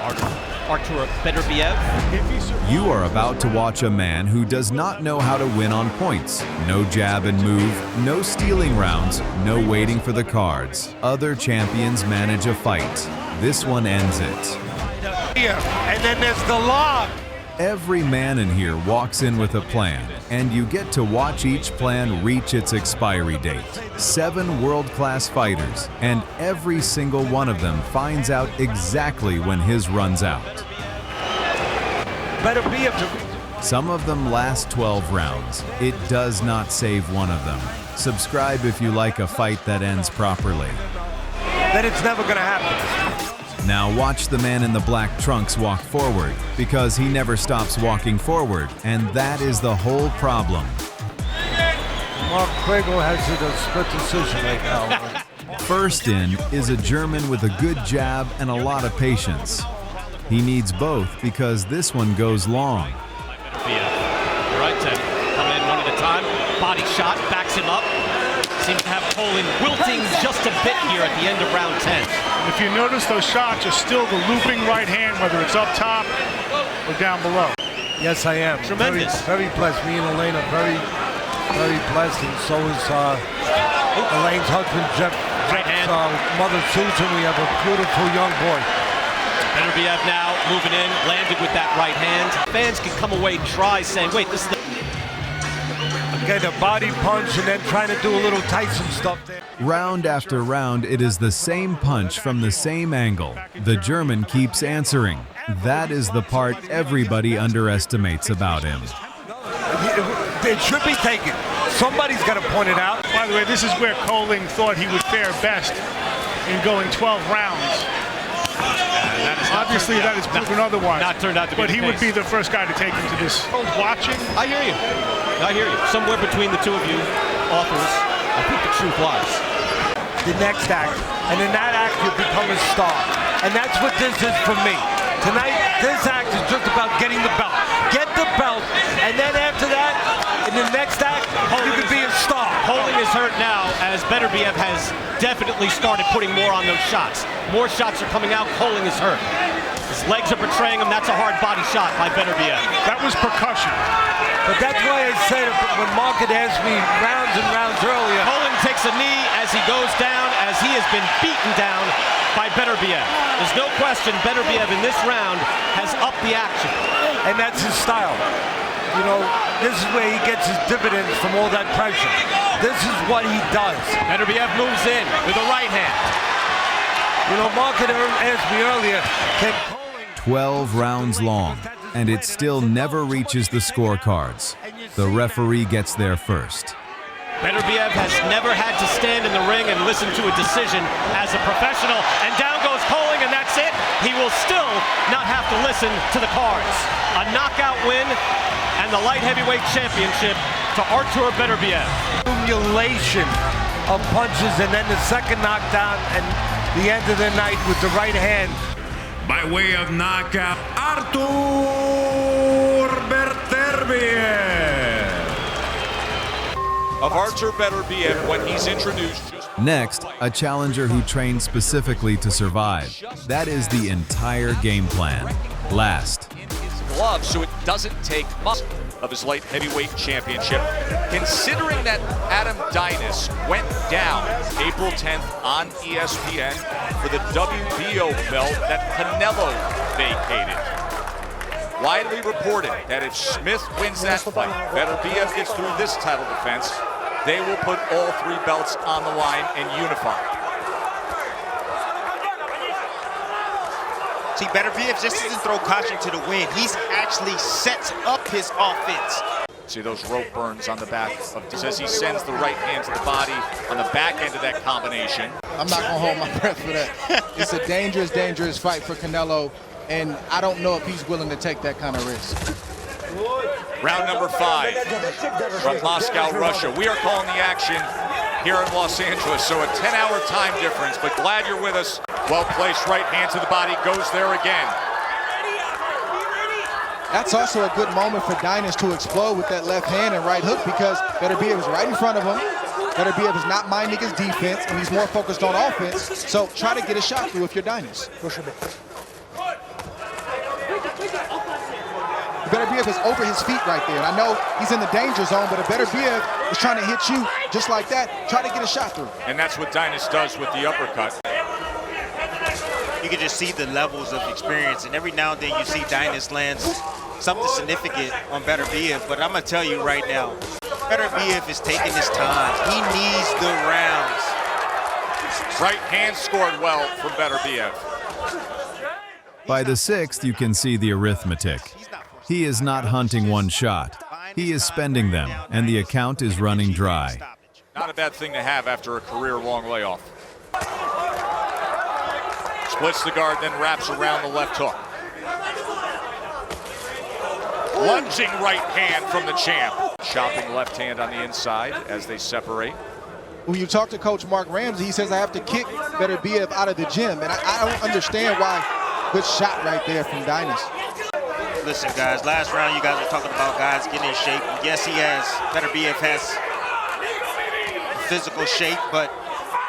Artur Beterbiev. You are about to watch a man who does not know how to win on points. No jab and move, no stealing rounds, no waiting for the cards. Other champions manage a fight. This one ends it. And then there's the log. Every man in here walks in with a plan, and you get to watch each plan reach its expiry date. 7 world-class fighters, and every single one of them finds out exactly when his runs out. Some of them last 12 rounds. It does not save one of them. Subscribe if you like a fight that ends properly. Then it's never gonna happen. Now watch the man in the black trunks walk forward, because he never stops walking forward, and that is the whole problem. Mark Quagle has a split decision right now. First in is a German with a good jab and a lot of patience. He needs both because this one goes long. Right to come in one at a time. Body shot, backs him up. Seems to have Koelling wilting just a bit here at the end of round 10. If you notice, those shots are still the looping right hand, whether it's up top or down below. Yes, I am. Tremendous. Very blessed. Me and Elaine are very blessed, and so is Elaine's husband, Jeff. Right hand. Mother Susan. We have a beautiful young boy. Beterbiev now moving in, landed with that right hand. Fans can come away dry saying, wait, this is the... Get a body punch and then trying to do a little Tyson stuff there. Round after round, it is the same punch from the same angle. The German keeps answering. That is the part everybody underestimates about him. It should be taken. Somebody's got to point it out. By the way, this is where Koelling thought he would fare best in going 12 rounds. Obviously, that has proven otherwise. Not turned out to be But he would be the first guy to take him to this. Watching. I hear you. I hear you. Somewhere between the two of you authors, I think the truth lies. The next act, and in that act you become a star. And that's what this is for me. Tonight, this act is just about getting the belt. Get the belt, and then after that, in the next act, you could be a star. Koelling is hurt now as Beterbiev has definitely started putting more on those shots. More shots are coming out. Koelling is hurt. His legs are betraying him. That's a hard body shot by Beterbiev. That was percussion. But that's why I said when Mark had asked me rounds and rounds earlier. Koelling takes a knee as he goes down, as he has been beaten down by Beterbiev. There's no question Beterbiev in this round has upped the action. And that's his style. You know, this is where he gets his dividends from all that pressure. This is what he does. Beterbiev moves in with a right hand. You know, Mark had asked me earlier, can Koelling... 12 rounds long, and it still never reaches the scorecards. The referee gets there first. Beterbiev has never had to stand in the ring and listen to a decision as a professional, and down goes Koelling, and that's it. He will still not have to listen to the cards. A knockout win and the light heavyweight championship to Artur Beterbiev. Accumulation of punches, and then the second knockdown, and the end of the night with the right hand. By way of knockout, Artur Beterbiev. Of Artur Beterbiev when he's introduced. Next, a challenger who trained specifically to survive. That is the entire game plan. Last. Gloves, so it doesn't take much of his light heavyweight championship. Considering that Adam Deines went down April 10th on ESPN for the WBO belt that Canelo vacated. Widely reported that if Smith wins that fight, Beterbiev gets through this title defense, they will put all 3 belts on the line and unify. See, Beterbiev just doesn't throw caution to the wind. He's actually sets up his offense. See those rope burns on the back of, says he sends the right hand to the body on the back end of that combination. I'm not gonna hold my breath for that. It's a dangerous, dangerous fight for Canelo, and I don't know if he's willing to take that kind of risk. Round number 5 from Moscow, Russia. We are calling the action here in Los Angeles, so a 10-hour time difference, but glad you're with us. Well-placed right hand to the body, goes there again. That's also a good moment for Deines to explode with that left hand and right hook, because Beterbiev is right in front of him. Beterbiev is not minding his defense, and he's more focused on offense. So try to get a shot through if you're Deines. Beterbiev is over his feet right there. And I know he's in the danger zone, but if Beterbiev is trying to hit you just like that, try to get a shot through. And that's what Deines does with the uppercut. You can just see the levels of experience, and every now and then you see Deines lands something significant on Beterbiev, but I'm gonna tell you right now, Beterbiev is taking his time. He needs the rounds. Right hand scored well from Beterbiev. By the 6th, you can see the arithmetic. He is not hunting one shot. He is spending them, and the account is running dry. Not a bad thing to have after a career-long layoff. Splits the guard, then wraps around the left hook. Lunging right hand from the champ. Chopping left hand on the inside as they separate. When you talk to Coach Mark Ramsey, he says I have to kick Beterbiev out of the gym, and I don't understand why. Good shot right there from Deines. Listen, guys, last round you guys were talking about guys getting in shape. Yes, Beterbiev has physical shape, but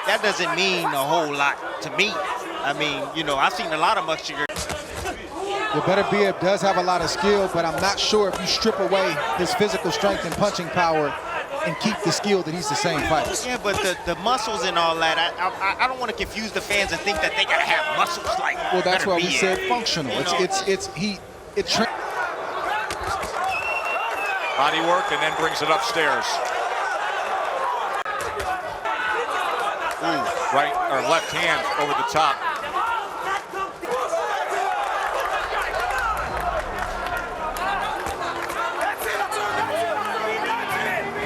that doesn't mean a whole lot to me. I mean, you know, I've seen a lot of muscular. The Beterbiev does have a lot of skill, but I'm not sure if you strip away his physical strength and punching power and keep the skill that he's the same fighter. Yeah, but the muscles and all that, I don't want to confuse the fans and think that they gotta have muscles like. Well, that's why we Beterbiev. said functional. Body work and then brings it upstairs. Ooh, right or left hand over the top.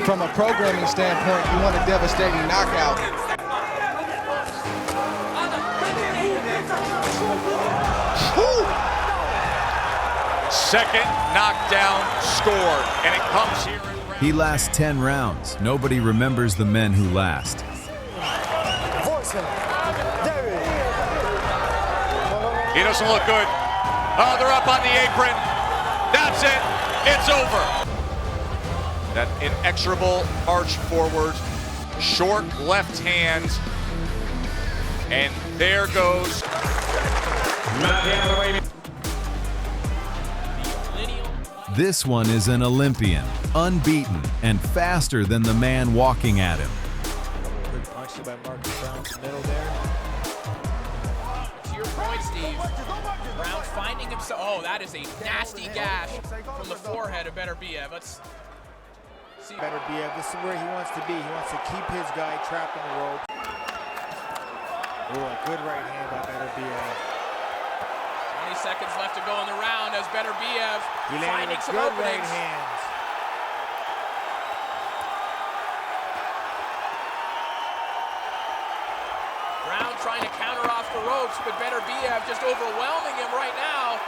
From a programming standpoint, you want a devastating knockout. Woo! Second knockdown scored, and it comes here in round. He lasts 10 rounds. Nobody remembers the men who last. He doesn't look good. Oh, they're up on the apron. That's it. It's over. That inexorable arch forward, short left hand, and there goes. This one is an Olympian, unbeaten, and faster than the man walking at him. Good punch by Marcus Browne in the middle there. To your point, Steve, Browne finding himself. Oh, that is a nasty gash from the forehead of Beterbiev. Let's see. Beterbiev, this is where he wants to be. He wants to keep his guy trapped in the rope. Oh, a good right hand by Beterbiev. 20 seconds left to go in the round as Beterbiev finding some good openings. right hands. Browne trying to counter off the ropes, but Beterbiev just overwhelming him right now.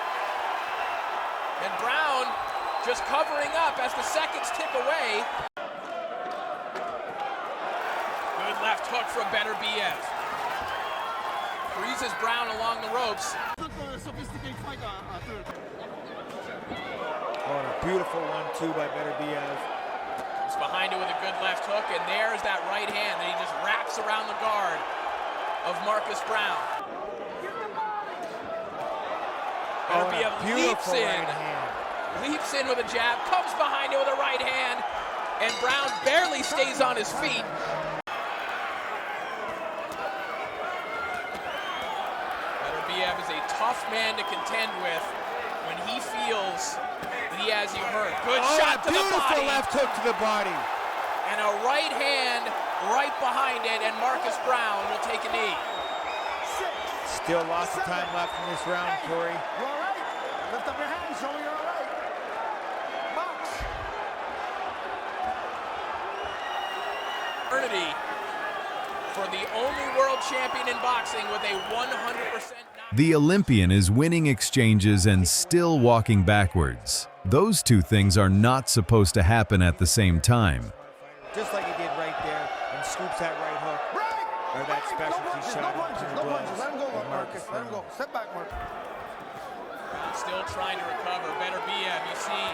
And Browne just covering up as the seconds tick away. Good left hook from Beterbiev. Freezes Browne along the ropes. Oh, and a beautiful 1-2 by Beterbiev. He's behind it with a good left hook, and there's that right hand that he just wraps around the guard of Marcus Browne. Beterbiev leaps in. Right hand. Leaps in with a jab, comes behind it with a right hand, and Browne barely stays on his feet. Beterbiev is a tough man to contend with when he feels that he has you hurt. Good shot to the body. Beautiful left hook to the body. And a right hand right behind it, and Marcus Browne will take a knee. Still lots of time left in this round, Corey. You all right? Lift up your hands, show me you're all right. Box. For the only world champion in boxing with a 100%. The Olympian is winning exchanges and still walking backwards. Those two things are not supposed to happen at the same time. Just like he did right there, and scoops that right hook. Or that specialty shot into the gloves of Marcus Browne. Step back, Marcus. Still trying to recover. Beterbiev, you see,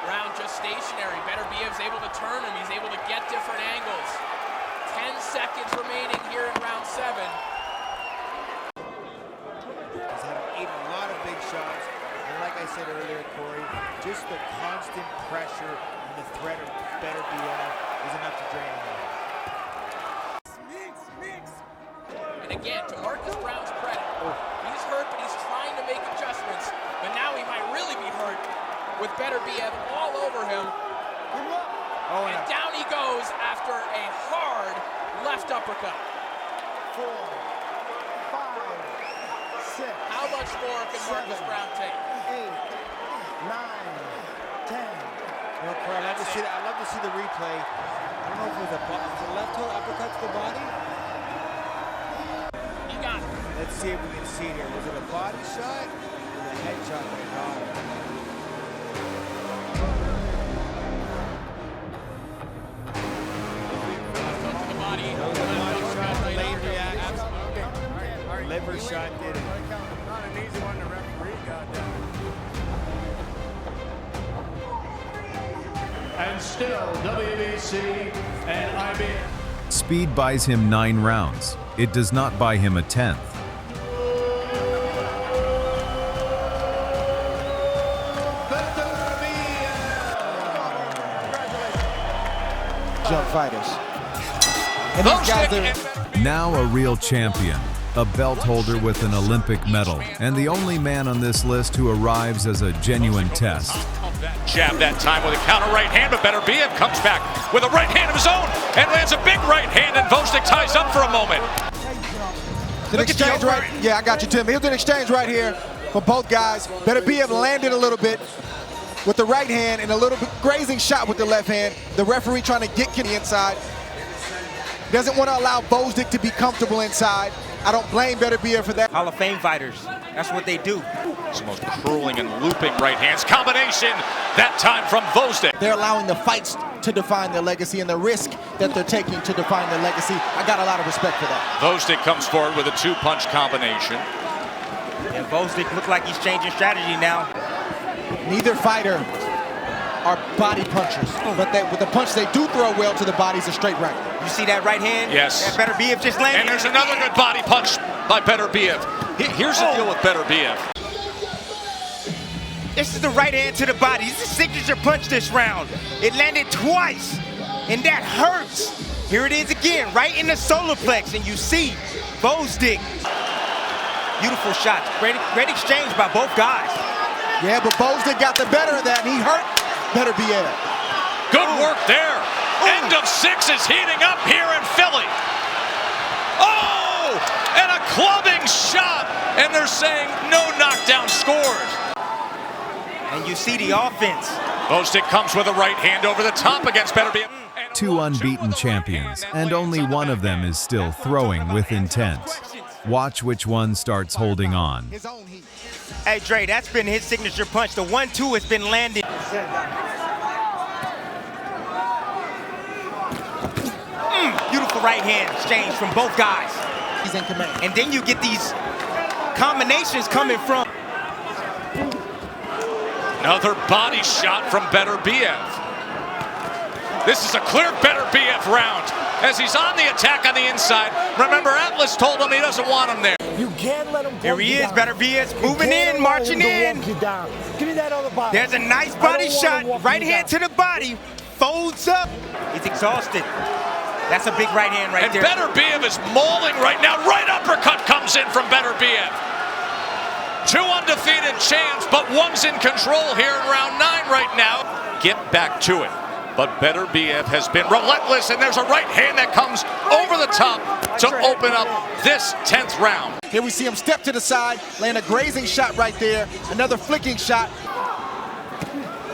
Browne just stationary. Beterbiev's able to turn him. He's able to get different angles. 10 seconds remaining here in round 7. He's had a lot of big shots. And like I said earlier, Corey, just the constant pressure and the threat of Beterbiev is enough to drain him. And again, to Marcus Browne's credit, he's hurt, but he's trying to make adjustments. But now he might really be hurt with Beterbiev all over him. And down he goes after a hard left uppercut. 4, 5, 6. How much more can Marcus Browne take? 8, 9, 10. You know, Corey, I'd love to see the replay. I don't know if it was a left hook uppercut to the body. You got it. Let's see if we can see it here. Was it a body shot or a head shot that got him? Liver shot did it. Not an easy one, the referee got that. And still, WBC and IBF. Speed buys him 9 rounds. It does not buy him a 10th. Jump fighters. And these guys are... Now a real champion, a belt holder with an Olympic medal, and the only man on this list who arrives as a genuine test. Jab that time with a counter right hand, but Beterbiev comes back with a right hand of his own and lands a big right hand, and Gvozdyk ties up for a moment. An exchange right. Yeah, I got you, Tim. Here's an exchange right here for both guys. Beterbiev landed a little bit with the right hand and a little bit grazing shot with the left hand. The referee trying to get Kenny inside. Doesn't want to allow Gvozdyk to be comfortable inside. I don't blame Beterbiev for that. Hall of Fame fighters, that's what they do. It's the most curling and looping right hands combination, that time from Gvozdyk. They're allowing the fights to define their legacy and the risk that they're taking to define their legacy. I got a lot of respect for that. Gvozdyk comes forward with a 2-punch combination. And Gvozdyk look like he's changing strategy now. Neither fighter are body punchers, but with the punch they do throw well to the body is a straight right. You see that right hand? Yes. That Beterbiev just landed. And there's another good body punch by Beterbiev. Here's the deal with Beterbiev. This is the right hand to the body. This is a signature punch this round. It landed twice, and that hurts. Here it is again, right in the solar plex, and you see Gvozdyk. Beautiful shots. Great exchange by both guys. Yeah, but Gvozdyk got the better of that, and he hurt Beterbiev. Good work there. End of 6 is heating up here in Philly. Oh, and a clubbing shot, and they're saying no knockdown scores. And you see the offense. Gvozdyk comes with a right hand over the top against Beterbiev. 2 unbeaten champions, and only one of them is still throwing with intent. Watch which one starts holding on. Hey, Dre, that's been his signature punch. The 1-2 has been landed. Beautiful right hand exchange from both guys. He's in command. And then you get these combinations coming from. Another body shot from Beterbiev. This is a clear Beterbiev round as he's on the attack on the inside. Remember, Atlas told him he doesn't want him there. You can't let him Here he is, Beterbiev's moving in, marching in. Give me that other body. There's a nice body shot. Right hand to the body. Folds up. He's exhausted. That's a big right hand right there. And Beterbiev is mauling right now. Right uppercut comes in from Beterbiev. 2 undefeated champs, but one's in control here in round 9 right now. Get back to it. But Beterbiev has been relentless, and there's a right hand that comes over the top to open up this 10th round. Here we see him step to the side, land a grazing shot right there, another flicking shot.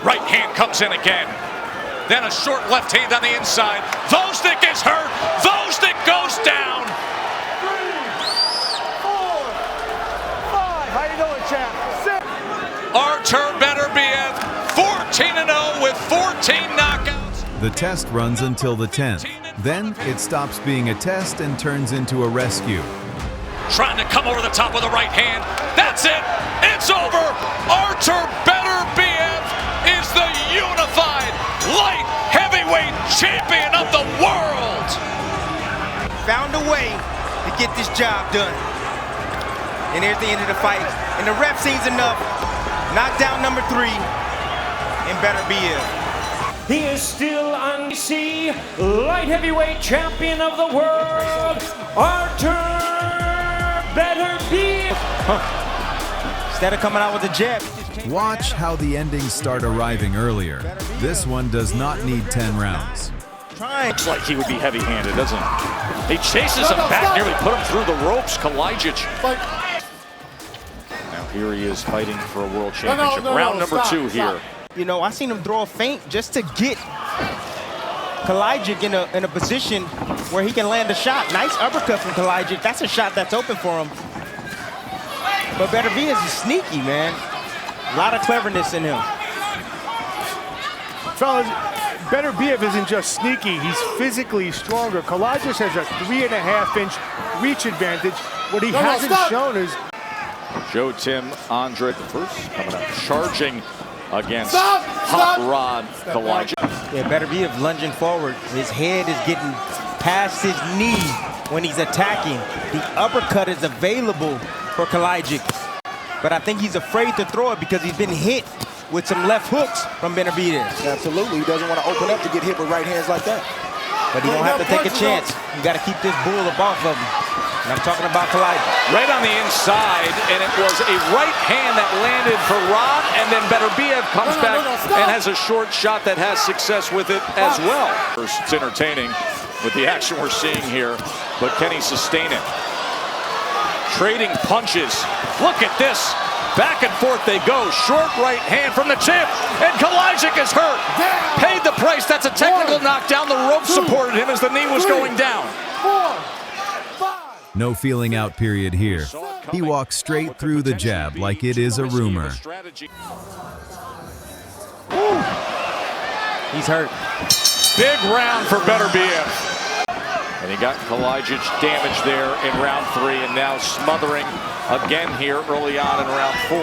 Right hand comes in again. Then a short left hand on the inside. Gvozdyk is hurt. Gvozdyk goes down. 3, 4, 5. How you doing, champ? 6. Artur Beterbiev, 14-0 with 14 knockouts. The test runs until the 10th. Then it stops being a test and turns into a rescue. Trying to come over the top with a right hand. That's it. It's over. Artur Beterbiev is the unified light heavyweight champion of the world. Found a way to get this job done. And there's the end of the fight. And the ref sees enough. Knockdown number 3 in Beterbiev. He is still IC light heavyweight champion of the world, Artur Beterbiev. Instead of coming out with a jab. Watch how the endings start arriving earlier. This one does not need 10 rounds. Looks like he would be heavy-handed, doesn't he? He chases him back, nearly put him through the ropes. Kalajdzic. Now here he is fighting for a world championship. Round number 2 here. You know, I seen him throw a feint just to get Kalajdzic in a position where he can land a shot. Nice uppercut from Kalajdzic. That's a shot that's open for him. But Beterbiev is sneaky, man. A lot of cleverness in him. Fellas, Beterbiev isn't just sneaky, he's physically stronger. Kalajdzic has a 3.5-inch reach advantage. What he hasn't shown is... Joe Tim Andre the first coming up, charging against Hot Rod Kalajdzic. Yeah, Beterbiev lunging forward. His head is getting past his knee when he's attacking. The uppercut is available for Kalajdzic. But I think he's afraid to throw it because he's been hit with some left hooks from Beterbiev. Absolutely, he doesn't want to open up to get hit with right hands like that. But he don't have to take a chance. You got to keep this bull up off of him. And I'm talking about Kalajdzic. Right on the inside, and it was a right hand that landed for Rod, and then Beterbiev comes back and has a short shot that has success with it as well. It's entertaining with the action we're seeing here, but can he sustain it? Trading punches. Look at this. Back and forth they go. Short right hand from the champ, and Kalajdzic is hurt. Paid the price. That's a technical knockdown. The rope supported him as the knee was going down. No feeling out period here. He walks straight through the jab like it is a rumor. He's hurt. Big round for Beterbiev. And he got Kalajdzic damaged there in round 3, and now smothering again here early on in round 4.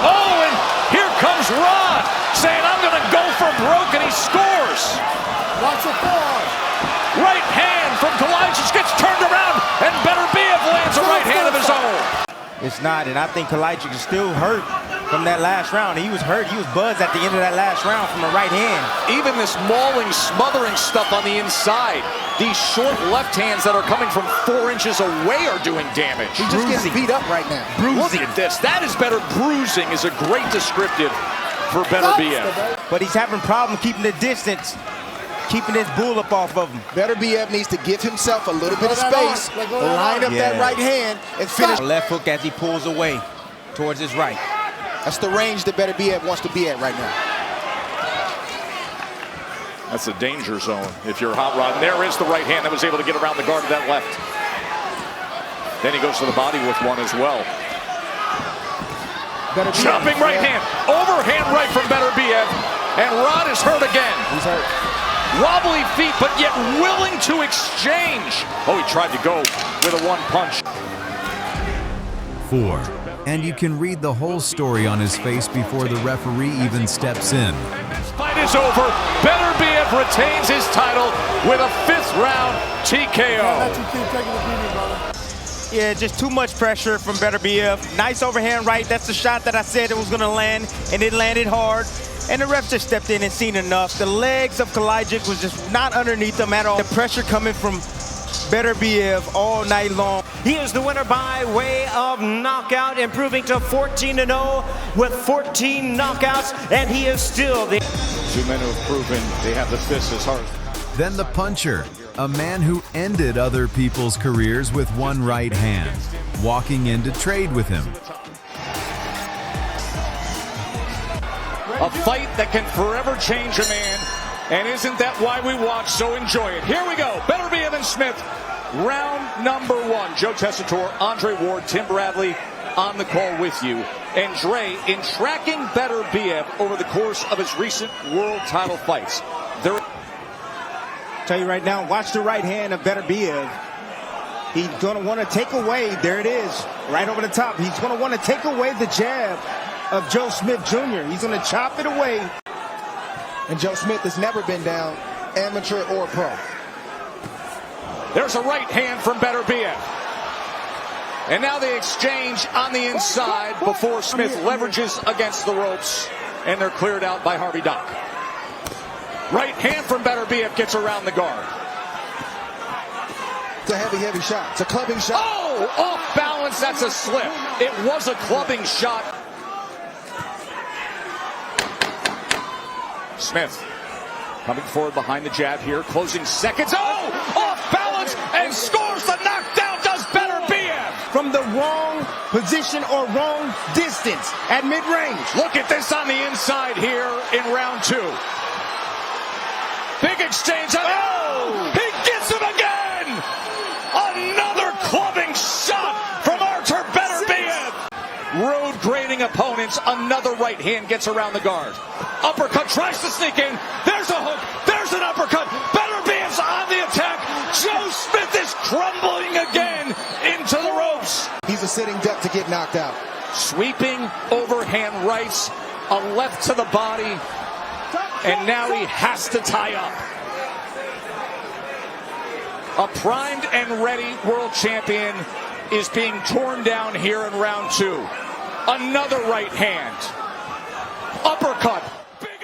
Oh, and here comes Rod saying, I'm going to go for broke, and he scores. Watch it forward. Right hand from Kalajdzic gets turned around, and Beterbiev lands a right hand of his own. It's not, and I think Kalajdzic is still hurt from that last round. He was hurt. He was buzzed at the end of that last round from a right hand. Even this mauling, smothering stuff on the inside. These short left hands that are coming from 4 inches away are doing damage. He just gets beat up right now. Look at this. That is better. Bruising is a great descriptive for Beterbiev. But he's having problems keeping the distance, keeping his bull up off of him. Beterbiev needs to give himself a little bit of space, line up that right hand, and finish. Left hook as he pulls away towards his right. That's the range that Beterbiev wants to be at right now. That's a danger zone if you're Hot Rod. And there is the right hand that was able to get around the guard of that left. Then he goes to the body with one as well. Chopping right hand. Overhand right from Beterbiev. And Rod is hurt again. He's hurt. Wobbly feet, but yet willing to exchange. Oh, he tried to go with a one punch. 4. And you can read the whole story on his face before the referee even steps in. This fight is over. Beterbiev retains his title with a 5th round TKO. Yeah, just too much pressure from Beterbiev. Nice overhand right. That's the shot that I said it was going to land, and it landed hard. And the ref just stepped in and seen enough. The legs of Kalajdzic was just not underneath him at all. The pressure coming from Beterbiev all night long. He is the winner by way of knockout, improving to 14-0 with 14 knockouts, and he is still the... 2 men who have proven they have the fist as hard. Then the puncher, a man who ended other people's careers with one right hand, walking in to trade with him. A fight that can forever change a man, and isn't that why we watch? So enjoy it. Here we go. Beterbiev and Smith, round number 1. Joe Tessitore, Andre Ward, Tim Bradley on the call with you. And Dre, in tracking Beterbiev over the course of his recent world title fights. Tell you right now, watch the right hand of Beterbiev. He's going to want to take away, there it is, right over the top. He's going to want to take away the jab of Joe Smith Jr. He's going to chop it away. And Joe Smith has never been down, amateur or pro. There's a right hand from Beterbiev. And now the exchange on the inside before Smith leverages against the ropes, and they're cleared out by Harvey Dock. Right hand from Beterbiev gets around the guard. It's a heavy, heavy shot. It's a clubbing shot. Oh, off balance, that's a slip. It was a clubbing shot. Smith coming forward behind the jab here, closing seconds. Oh, off balance and scores the knockdown, does Beterbiev. From the wrong position or wrong distance at mid-range. Look at this on the inside here in round 2. Big exchange. Oh, he gets him again. Another clubbing shot from Artur Beterbiev. Road grading opponents. Another right hand gets around the guard. Uppercut tries to sneak in. There's a hook. There's an uppercut. Beterbiev's on the attack. Joe Smith is crumbling again into the ropes. He's a sitting duck to get knocked out. Sweeping overhand rights. A left to the body. And now he has to tie up. A primed and ready world champion is being torn down here in round 2. Another right hand. Uppercut.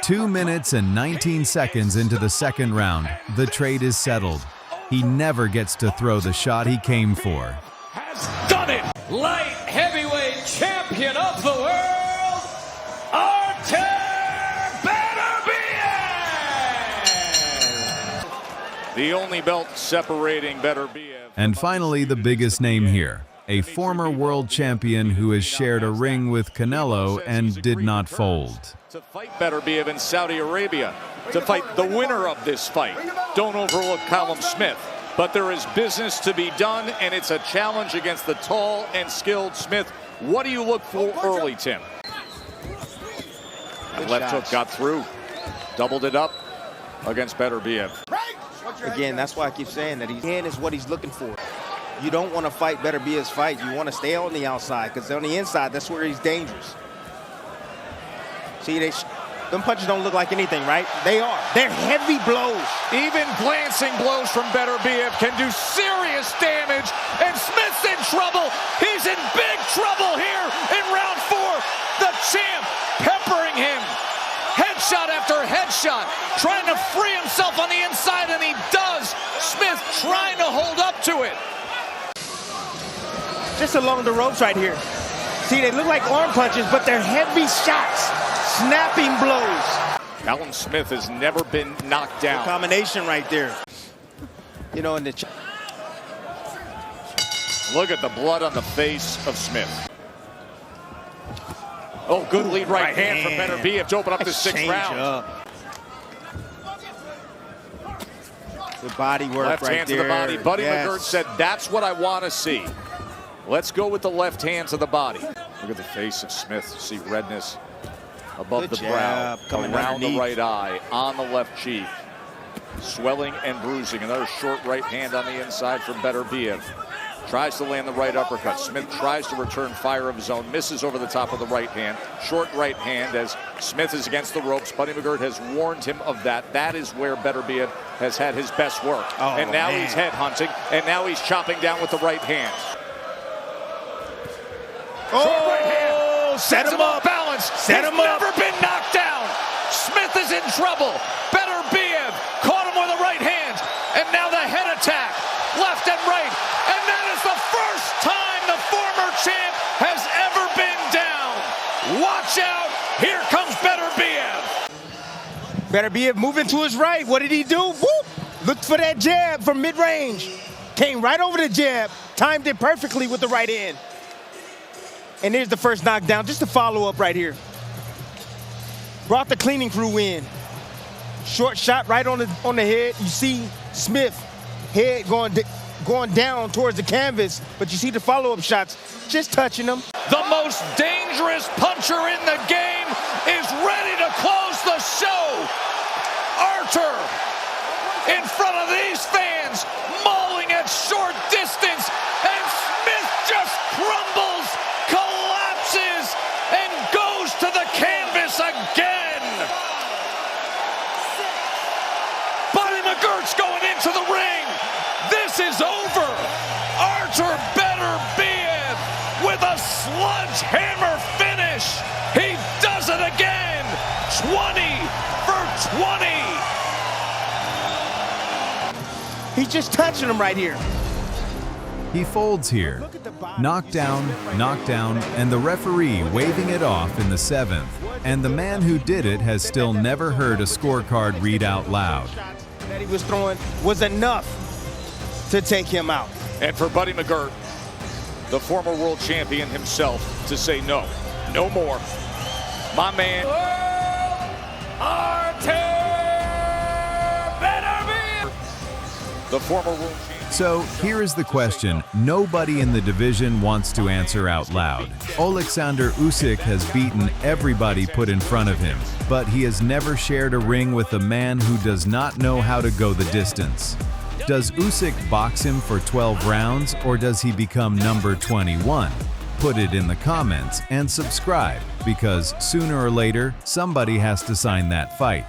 2 minutes and 19 seconds into the second round, the trade is settled. He never gets to throw the shot he came for. Has done it. Light heavyweight champion of the world, Artur Beterbiev. The only belt separating Beterbiev. And finally, the biggest name here, a former world champion who has shared a ring with Canelo and did not fold. To fight Beterbiev in Saudi Arabia, to fight the winner of this fight. Don't overlook Callum Smith. But there is business to be done, and it's a challenge against the tall and skilled Smith. What do you look for early, Tim? That left hook got through. Doubled it up against Beterbiev. Again, that's why I keep saying that his hand is what he's looking for. You don't want to fight Beterbiev's fight. You want to stay on the outside, because on the inside, that's where he's dangerous. See, them punches don't look like anything, right? They are. They're heavy blows. Even glancing blows from Beterbiev can do serious damage, and Smith's in trouble. He's in big trouble here in round 4. The champ peppering him. Headshot after headshot, trying to free himself on the inside, and he does. Smith trying to hold up to it. Just along the ropes right here. See, they look like arm punches, but they're heavy shots. Snapping blows. Callum Smith has never been knocked down. The combination right there. You know, in the... Look at the blood on the face of Smith. Oh, good lead right hand from Beterbiev to open up the 6th round. Good body work left right hand there. To the body. Buddy McGirt said, that's what I want to see. Let's go with the left hand to the body. Look at the face of Smith. See redness above the brow, around the right eye, on the left cheek. Swelling and bruising. Another short right hand on the inside from Beterbiev. Tries to land the right uppercut. Smith tries to return fire of his own. Misses over the top of the right hand. Short right hand as Smith is against the ropes. Buddy McGirt has warned him of that. That is where Beterbiev has had his best work. Oh, and now he's head hunting. And now he's chopping down with the right hand. Oh, short right hand. Set him up. Balance. Set him up. Never been knocked down. Smith is in trouble. Beterbiev caught him with a right hand. And now the head attack. Left and right. And that is the first time the former champ has ever been down. Watch out. Here comes Beterbiev. Beterbiev moving to his right. What did he do? Whoop! Looked for that jab from mid-range. Came right over the jab. Timed it perfectly with the right hand. And there's the first knockdown. Just a follow-up right here. Brought the cleaning crew in. Short shot right on the head. You see Smith head going down towards the canvas, but you see the follow-up shots just touching them. The most dangerous puncher in the game is ready to close the show. Artur in front of these fans, mauling at short distance, and Smith just crumbles, collapses, and goes to the canvas again. Buddy McGirt's going into the ring. This is over. Artur Beterbiev 20 for 20. He's just touching him right here. He folds here. Knockdown, and the referee waving it off in the 7th. And the man who did it has still never heard a scorecard read out loud. That he was throwing was enough to take him out. And for Buddy McGirt, the former world champion himself, to say no, no more. My man, the former world champion. So here is the question nobody in the division wants to answer out loud. Oleksandr Usyk has beaten everybody put in front of him, but he has never shared a ring with a man who does not know how to go the distance. Does Usyk box him for 12 rounds, or does he become number 21? Put it in the comments and subscribe, because sooner or later, somebody has to sign that fight.